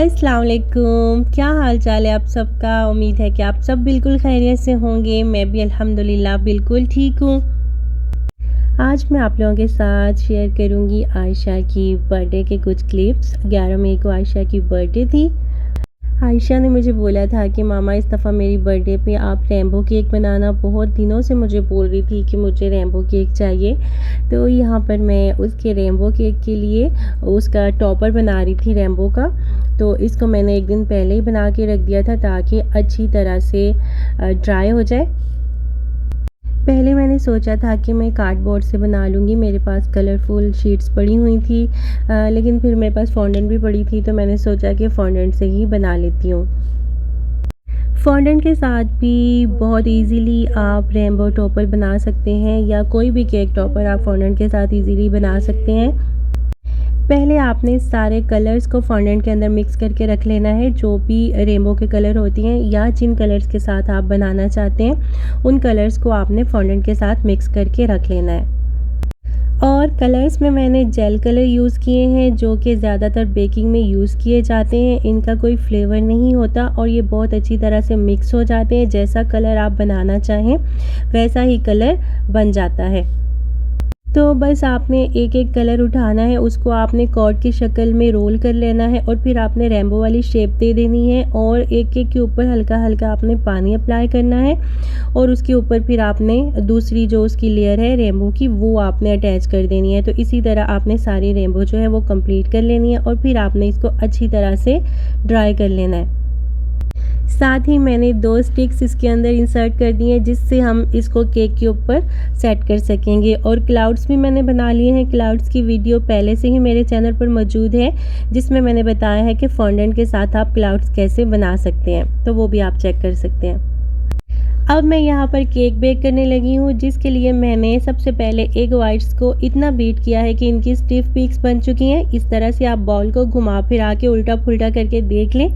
अस्सलाम वालेकुम। क्या हाल चाल है आप सबका। उम्मीद है कि आप सब बिल्कुल खैरियत से होंगे। मैं भी अल्हम्दुलिल्लाह बिल्कुल ठीक हूँ। आज मैं आप लोगों के साथ शेयर करूँगी आयशा की बर्थडे के कुछ क्लिप्स। 11 मई को आयशा की बर्थडे थी। आयशा ने मुझे बोला था कि मामा इस दफ़ा मेरी बर्थडे पे आप रेनबो केक बनाना। बहुत दिनों से मुझे बोल रही थी कि मुझे रेनबो केक चाहिए। तो यहाँ पर मैं उसके रेनबो केक के लिए उसका टॉपर बना रही थी रेनबो का। तो इसको मैंने एक दिन पहले ही बना के रख दिया था ताकि अच्छी तरह से ड्राई हो जाए। पहले मैंने सोचा था कि मैं कार्डबोर्ड से बना लूँगी, मेरे पास कलरफुल शीट्स पड़ी हुई थी, लेकिन फिर मेरे पास फॉन्डेंट भी पड़ी थी तो मैंने सोचा कि फॉन्डेंट से ही बना लेती हूँ। फॉन्डेंट के साथ भी बहुत इजीली आप रेनबो टॉपर बना सकते हैं या कोई भी केक टॉपर आप फॉन्डेंट के साथ इजीली बना सकते हैं। पहले आपने सारे कलर्स को फॉन्डेंट के अंदर मिक्स करके रख लेना है, जो भी रेनबो के कलर होती हैं या जिन कलर्स के साथ आप बनाना चाहते हैं उन कलर्स को आपने फॉन्डेंट के साथ मिक्स करके रख लेना है। और कलर्स में मैंने जेल कलर यूज़ किए हैं जो कि ज़्यादातर बेकिंग में यूज़ किए जाते हैं। इनका कोई फ्लेवर नहीं होता और ये बहुत अच्छी तरह से मिक्स हो जाते हैं। जैसा कलर आप बनाना चाहें वैसा ही कलर बन जाता है। तो बस आपने एक एक कलर उठाना है, उसको आपने कॉर्ड की शक्ल में रोल कर लेना है और फिर आपने रेनबो वाली शेप दे देनी है और एक एक के ऊपर हल्का हल्का आपने पानी अप्लाई करना है और उसके ऊपर फिर आपने दूसरी जो उसकी लेयर है रेनबो की वो आपने अटैच कर देनी है। तो इसी तरह आपने सारी रेनबो जो है वो कंप्लीट कर लेनी है और फिर आपने इसको अच्छी तरह से ड्राई कर लेना है। साथ ही मैंने 2 स्टिक्स इसके अंदर इंसर्ट कर दिए हैं जिससे हम इसको केक के ऊपर सेट कर सकेंगे। और क्लाउड्स भी मैंने बना लिए हैं। क्लाउड्स की वीडियो पहले से ही मेरे चैनल पर मौजूद है जिसमें मैंने बताया है कि फॉन्डेंट के साथ आप क्लाउड्स कैसे बना सकते हैं, तो वो भी आप चेक कर सकते हैं। अब मैं यहाँ पर केक बेक करने लगी हूँ, जिसके लिए मैंने सबसे पहले एग वाइट्स को इतना बीट किया है कि इनकी स्टिफ पीक्स बन चुकी हैं। इस तरह से आप बॉल को घुमा फिरा के उल्टा पुल्टा करके देख लें।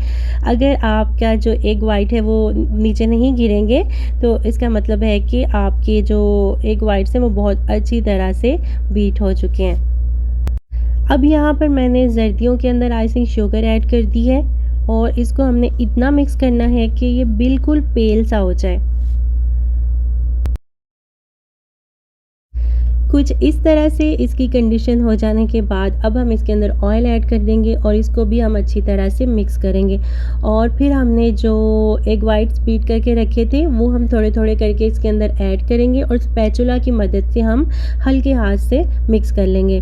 अगर आपका जो एग वाइट है वो नीचे नहीं गिरेंगे तो इसका मतलब है कि आपके जो एग वाइट्स हैं वो बहुत अच्छी तरह से बीट हो चुके हैं। अब यहाँ पर मैंने जर्दियों के अंदर आइसिंग शुगर ऐड कर दी है और इसको हमने इतना मिक्स करना है कि ये बिल्कुल पेल सा हो जाए। कुछ इस तरह से इसकी कंडीशन हो जाने के बाद अब हम इसके अंदर ऑयल ऐड कर देंगे और इसको भी हम अच्छी तरह से मिक्स करेंगे। और फिर हमने जो एग वाइट्स बीट करके रखे थे वो हम थोड़े थोड़े करके इसके अंदर ऐड करेंगे और स्पैचुला की मदद से हम हल्के हाथ से मिक्स कर लेंगे।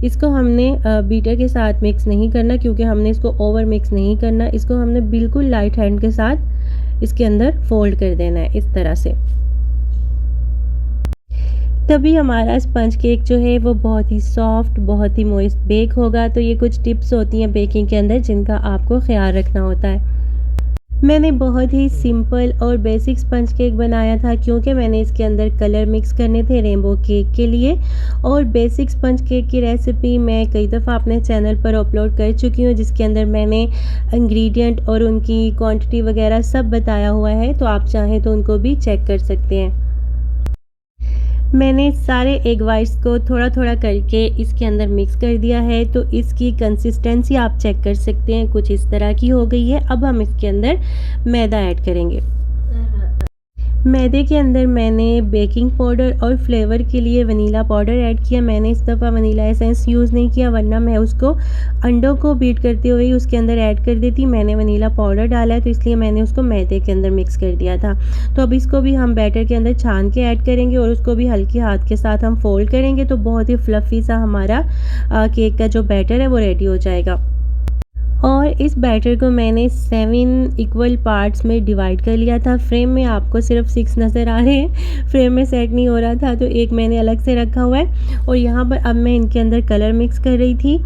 इसको हमने बीटर के साथ मिक्स नहीं करना क्योंकि हमने इसको ओवर मिक्स नहीं करना। इसको हमने बिल्कुल लाइट हैंड के साथ इसके अंदर फोल्ड कर देना है इस तरह से। तभी हमारा स्पंज केक जो है वो बहुत ही सॉफ्ट, बहुत ही मॉइस्ट बेक होगा। तो ये कुछ टिप्स होती हैं बेकिंग के अंदर जिनका आपको ख्याल रखना होता है। मैंने बहुत ही सिंपल और बेसिक स्पंज केक बनाया था क्योंकि मैंने इसके अंदर कलर मिक्स करने थे रेनबो केक के लिए। और बेसिक स्पंज केक की रेसिपी मैं कई दफ़ा अपने चैनल पर अपलोड कर चुकी हूँ जिसके अंदर मैंने इंग्रेडिएंट और उनकी क्वांटिटी वगैरह सब बताया हुआ है, तो आप चाहें तो उनको भी चेक कर सकते हैं। मैंने सारे एग वाइट्स को थोड़ा थोड़ा करके इसके अंदर मिक्स कर दिया है, तो इसकी कंसिस्टेंसी आप चेक कर सकते हैं, कुछ इस तरह की हो गई है। अब हम इसके अंदर मैदा ऐड करेंगे। मैदे के अंदर मैंने बेकिंग पाउडर और फ्लेवर के लिए वनीला पाउडर ऐड किया। मैंने इस दफ़ा वनीला एसेंस यूज़ नहीं किया, वरना मैं उसको अंडों को बीट करते हुए ही उसके अंदर ऐड कर देती। मैंने वनीला पाउडर डाला है तो इसलिए मैंने उसको मैदे के अंदर मिक्स कर दिया था। तो अब इसको भी हम बैटर के अंदर छान के ऐड करेंगे और उसको भी हल्के हाथ के साथ हम फोल्ड करेंगे तो बहुत ही फ्लफ़ी सा हमारा केक का जो बैटर है वो रेडी हो जाएगा। और इस बैटर को मैंने 7 इक्वल पार्ट्स में डिवाइड कर लिया था। फ्रेम में आपको सिर्फ 6 नज़र आ रहे हैं, फ्रेम में सेट नहीं हो रहा था तो एक मैंने अलग से रखा हुआ है। और यहाँ पर अब मैं इनके अंदर कलर मिक्स कर रही थी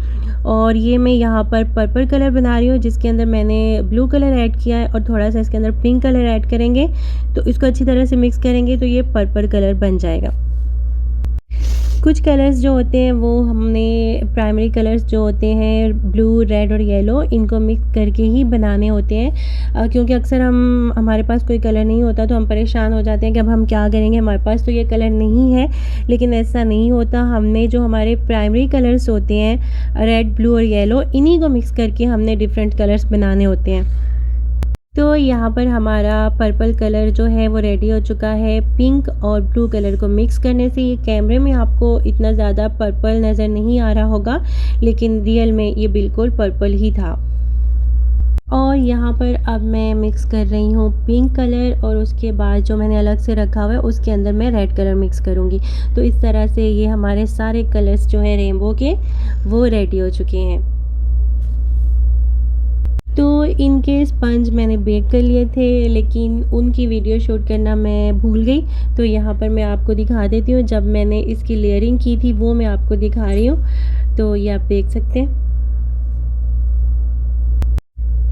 और ये मैं यहाँ पर पर्पल कलर बना रही हूँ जिसके अंदर मैंने ब्लू कलर ऐड किया है और थोड़ा सा इसके अंदर पिंक कलर ऐड करेंगे। तो इसको अच्छी तरह से मिक्स करेंगे तो ये पर्पल कलर बन जाएगा। कुछ कलर्स जो होते हैं वो हमने प्राइमरी कलर्स जो होते हैं ब्लू, रेड और येलो, इनको मिक्स करके ही बनाने होते हैं, क्योंकि अक्सर हमारे पास कोई कलर नहीं होता तो हम परेशान हो जाते हैं कि अब हम क्या करेंगे, हमारे पास तो ये कलर नहीं है। लेकिन ऐसा नहीं होता, हमने जो हमारे प्राइमरी कलर्स होते हैं रेड, ब्लू और येलो, इन्हीं को मिक्स करके हमने डिफरेंट कलर्स बनाने होते हैं। तो यहाँ पर हमारा पर्पल कलर जो है वो रेडी हो चुका है। पिंक और ब्लू कलर को मिक्स करने से ये कैमरे में आपको इतना ज़्यादा पर्पल नज़र नहीं आ रहा होगा, लेकिन रियल में ये बिल्कुल पर्पल ही था। और यहाँ पर अब मैं मिक्स कर रही हूँ पिंक कलर, और उसके बाद जो मैंने अलग से रखा हुआ है उसके अंदर मैं रेड कलर मिक्स करूँगी। तो इस तरह से ये हमारे सारे कलर्स जो हैं रेनबो के, वो रेडी हो चुके हैं। तो इनके स्पंज मैंने बेक कर लिए थे, लेकिन उनकी वीडियो शूट करना मैं भूल गई। तो यहाँ पर मैं आपको दिखा देती हूँ, जब मैंने इसकी लेयरिंग की थी वो मैं आपको दिखा रही हूँ। तो ये आप देख सकते हैं।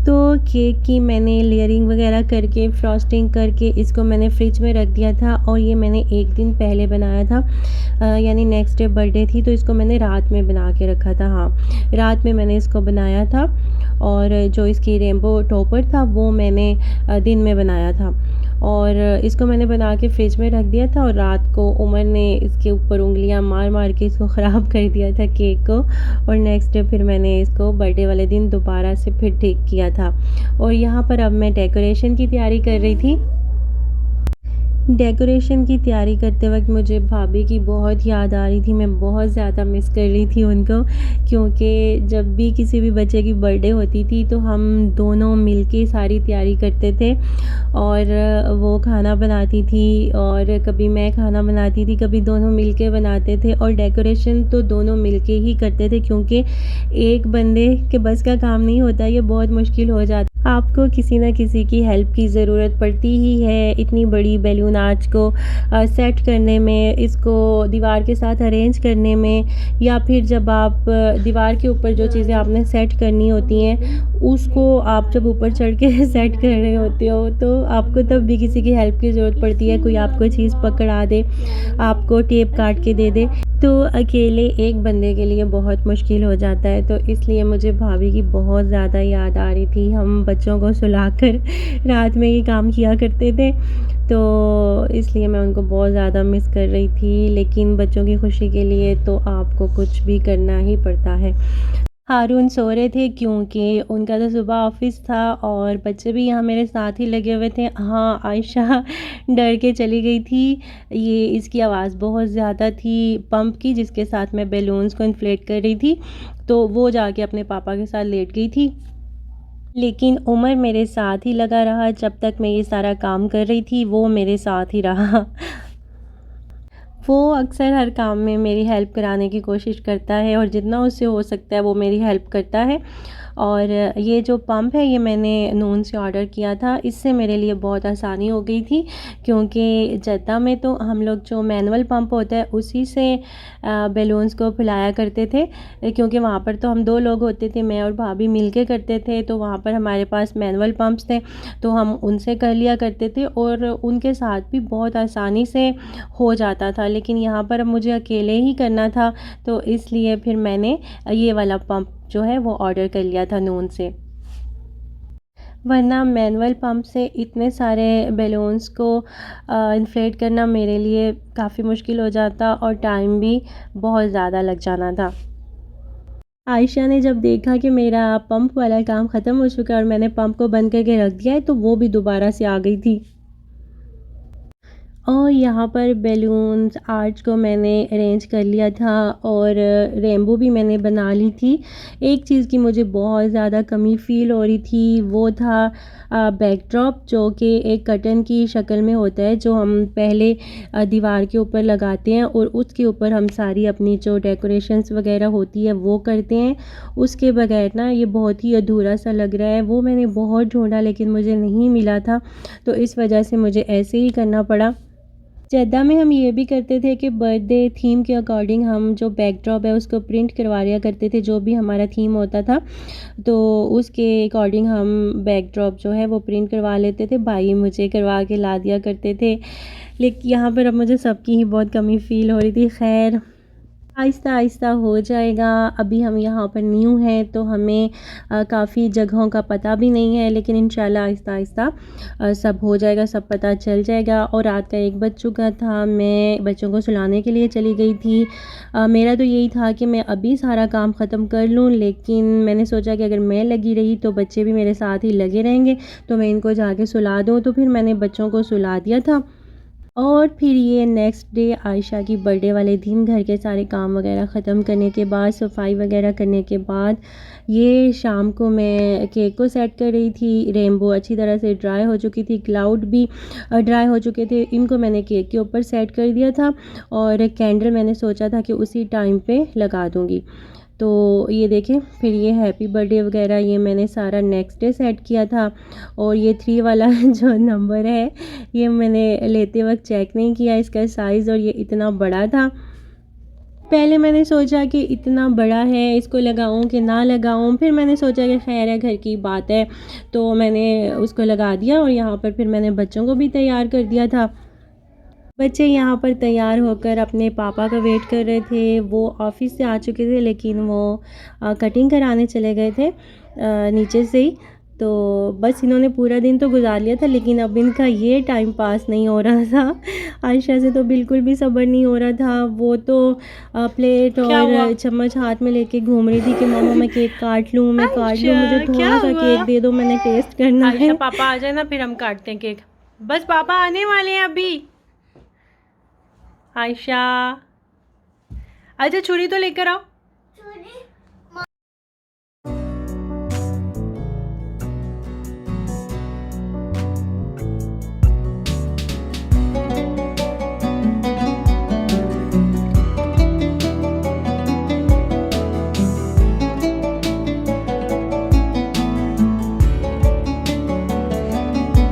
तो केक की मैंने लेयरिंग वगैरह करके, फ्रॉस्टिंग करके इसको मैंने फ्रिज में रख दिया था, और ये मैंने एक दिन पहले बनाया था, यानी नेक्स्ट डे बर्थडे थी, तो इसको मैंने रात में बना के रखा था। हाँ, रात में मैंने इसको बनाया था, और जो इसकी रेनबो टॉपर था वो मैंने दिन में बनाया था, और इसको मैंने बना के फ्रिज में रख दिया था। और रात को उमर ने इसके ऊपर उंगलियां मार मार के इसको ख़राब कर दिया था केक को, और नेक्स्ट डे फिर मैंने इसको बर्थडे वाले दिन दोबारा से फिर ठीक किया था। और यहाँ पर अब मैं डेकोरेशन की तैयारी कर रही थी। डेकोरेशन की तैयारी करते वक्त मुझे भाभी की बहुत याद आ रही थी, मैं बहुत ज़्यादा मिस कर रही थी उनको, क्योंकि जब भी किसी भी बच्चे की बर्थडे होती थी तो हम दोनों मिलके सारी तैयारी करते थे, और वो खाना बनाती थी और कभी मैं खाना बनाती थी, कभी दोनों मिलके बनाते थे। और डेकोरेशन तो दोनों मिलके ही करते थे, क्योंकि एक बंदे के बस का काम नहीं होता, ये बहुत मुश्किल हो जाता। आपको किसी न किसी की हेल्प की ज़रूरत पड़ती ही है इतनी बड़ी बैलून आर्च को सेट करने में, इसको दीवार के साथ अरेंज करने में, या फिर जब आप दीवार के ऊपर जो चीज़ें आपने सेट करनी होती हैं उसको आप जब ऊपर चढ़ के सेट कर रहे होते हो, तो आपको तब भी किसी की हेल्प की ज़रूरत पड़ती है। कोई आपको चीज़ पकड़ा दे, आपको टेप काट के दे दे, तो अकेले एक बंदे के लिए बहुत मुश्किल हो जाता है। तो इसलिए मुझे भाभी की बहुत ज़्यादा याद आ रही थी। हम बच्चों को सुलाकर रात में ये काम किया करते थे, तो इसलिए मैं उनको बहुत ज़्यादा मिस कर रही थी। लेकिन बच्चों की खुशी के लिए तो आपको कुछ भी करना ही पड़ता है। हारून सो रहे थे क्योंकि उनका तो सुबह ऑफिस था, और बच्चे भी यहाँ मेरे साथ ही लगे हुए थे। हाँ, आयशा डर के चली गई थी, ये इसकी आवाज़ बहुत ज़्यादा थी पंप की, जिसके साथ मैं बैलून्स को इन्फ्लेट कर रही थी, तो वो जाके अपने पापा के साथ लेट गई थी। लेकिन उमर मेरे साथ ही लगा रहा, जब तक मैं ये सारा काम कर रही थी वो मेरे साथ ही रहा। वो अक्सर हर काम में मेरी हेल्प कराने की कोशिश करता है, और जितना उससे हो सकता है वो मेरी हेल्प करता है। और ये जो पंप है ये मैंने नून से ऑर्डर किया था, इससे मेरे लिए बहुत आसानी हो गई थी, क्योंकि जद्दा में तो हम लोग जो मैनुअल पंप होता है उसी से बैलून्स को फुलाया करते थे, क्योंकि वहाँ पर तो हम 2 लोग होते थे, मैं और भाभी मिल के करते थे, तो वहाँ पर हमारे पास मैनुअल पंप्स थे, तो हम उनसे कर लिया करते थे, और उनके साथ भी बहुत आसानी से हो जाता था। लेकिन यहाँ पर अब मुझे अकेले ही करना था, तो इसलिए फिर मैंने ये वाला पंप जो है वो ऑर्डर कर लिया था नून से। वरना मैनुअल पंप से इतने सारे बैलून्स को इन्फ्लेट करना मेरे लिए काफ़ी मुश्किल हो जाता, और टाइम भी बहुत ज़्यादा लग जाना था। आयशा ने जब देखा कि मेरा पंप वाला काम ख़त्म हो चुका है और मैंने पंप को बंद करके रख दिया है, तो वो भी दोबारा से आ गई थी। और यहाँ पर बैलून्स आर्च को मैंने अरेंज कर लिया था, और रेनबो भी मैंने बना ली थी। एक चीज़ की मुझे बहुत ज़्यादा कमी फ़ील हो रही थी, वो था बैकड्रॉप, जो कि एक कर्टन की शक्ल में होता है, जो हम पहले दीवार के ऊपर लगाते हैं और उसके ऊपर हम सारी अपनी जो डेकोरेशंस वगैरह होती है वो करते हैं। उसके बगैर ना ये बहुत ही अधूरा सा लग रहा है। वो मैंने बहुत ढूंढा लेकिन मुझे नहीं मिला था, तो इस वजह से मुझे ऐसे ही करना पड़ा। जद्दा में हम ये भी करते थे कि बर्थडे थीम के अकॉर्डिंग हम जो बैकड्रॉप है उसको प्रिंट करवा लिया करते थे, जो भी हमारा थीम होता था, तो उसके अकॉर्डिंग हम बैकड्रॉप जो है वो प्रिंट करवा लेते थे। भाई मुझे करवा के ला दिया करते थे, लेकिन यहाँ पर अब मुझे सबकी ही बहुत कमी फ़ील हो रही थी। खैर, आहिस्ता आहिस्ता हो जाएगा। अभी हम यहाँ पर न्यू हैं तो हमें काफ़ी जगहों का पता भी नहीं है, लेकिन इंशाल्लाह आहिस्ता आहिस्ता सब हो जाएगा, सब पता चल जाएगा। और रात का 1 बज चुका था, मैं बच्चों को सुलाने के लिए चली गई थी। मेरा तो यही था कि मैं अभी सारा काम ख़त्म कर लूँ, लेकिन मैंने सोचा कि अगर मैं लगी रही तो बच्चे भी मेरे साथ ही लगे रहेंगे, तो मैं इनको जाके सुला दूँ। तो फिर मैंने बच्चों को सुला दिया था। और फिर ये नेक्स्ट डे आयशा की बर्थडे वाले दिन घर के सारे काम वगैरह ख़त्म करने के बाद, सफाई वगैरह करने के बाद, ये शाम को मैं केक को सेट कर रही थी। रेनबो अच्छी तरह से ड्राई हो चुकी थी, क्लाउड भी ड्राई हो चुके थे। इनको मैंने केक के ऊपर सेट कर दिया था और कैंडल मैंने सोचा था कि उसी टाइम पे लगा दूँगी। तो ये देखें, फिर ये हैप्पी बर्थडे वगैरह ये मैंने सारा नेक्स्ट डे सेट किया था। और ये 3 वाला जो नंबर है, ये मैंने लेते वक्त चेक नहीं किया इसका साइज़, और ये इतना बड़ा था। पहले मैंने सोचा कि इतना बड़ा है, इसको लगाऊं कि ना लगाऊं, फिर मैंने सोचा कि खैर है, घर की बात है, तो मैंने उसको लगा दिया। और यहाँ पर फिर मैंने बच्चों को भी तैयार कर दिया था। बच्चे यहाँ पर तैयार होकर अपने पापा का वेट कर रहे थे। वो ऑफ़िस से आ चुके थे, लेकिन वो कटिंग कराने चले गए थे नीचे से ही। तो बस इन्होंने पूरा दिन तो गुजार लिया था, लेकिन अब इनका ये टाइम पास नहीं हो रहा था। आयशा से तो बिल्कुल भी सब्र नहीं हो रहा था। वो तो प्लेट और चम्मच हाथ में लेके घूम रही थी कि मम्मा मैं केक काट लूँ, मैं काट लूँ, मुझे थोड़ा सा केक दे दो, मैंने टेस्ट करना है। पापा आ जाए ना, फिर हम काटते हैं केक। बस पापा आने वाले हैं अभी। आयशा, अच्छा छुरी तो लेकर आओ।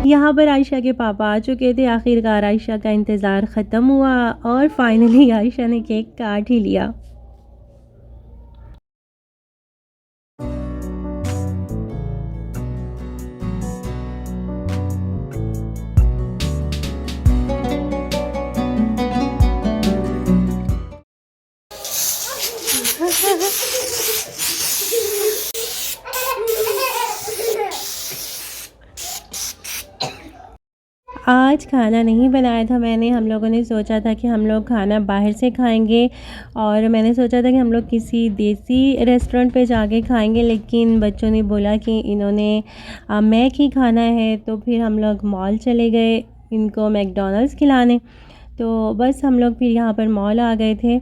यहाँ पर आयशा के पापा आ चुके थे। आखिरकार आयशा का इंतज़ार ख़त्म हुआ और फाइनली आयशा ने केक काट ही लिया। आज खाना नहीं बनाया था मैंने। हम लोगों ने सोचा था कि हम लोग खाना बाहर से खाएंगे, और मैंने सोचा था कि हम लोग किसी देसी रेस्टोरेंट पे जाके खाएंगे, लेकिन बच्चों ने बोला कि इन्होंने मैक ही खाना है। तो फिर हम लोग मॉल चले गए इनको मैकडॉनल्ड्स खिलाने। तो बस हम लोग फिर यहाँ पर मॉल आ गए थे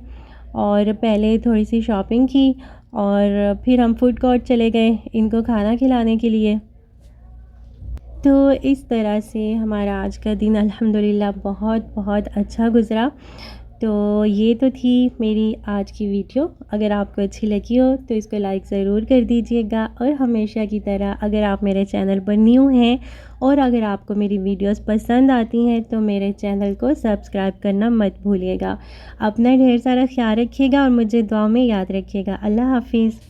और पहले थोड़ी सी शॉपिंग की, और फिर हम फूड कोर्ट चले गए इनको खाना खिलाने के लिए। तो इस तरह से हमारा आज का दिन अल्हम्दुलिल्लाह बहुत बहुत अच्छा गुज़रा। तो ये तो थी मेरी आज की वीडियो। अगर आपको अच्छी लगी हो तो इसको लाइक ज़रूर कर दीजिएगा, और हमेशा की तरह अगर आप मेरे चैनल पर न्यू हैं और अगर आपको मेरी वीडियोस पसंद आती हैं तो मेरे चैनल को सब्सक्राइब करना मत भूलिएगा। अपना ढेर सारा ख्याल रखिएगा और मुझे दुआ में याद रखिएगा। अल्लाह हाफिज़।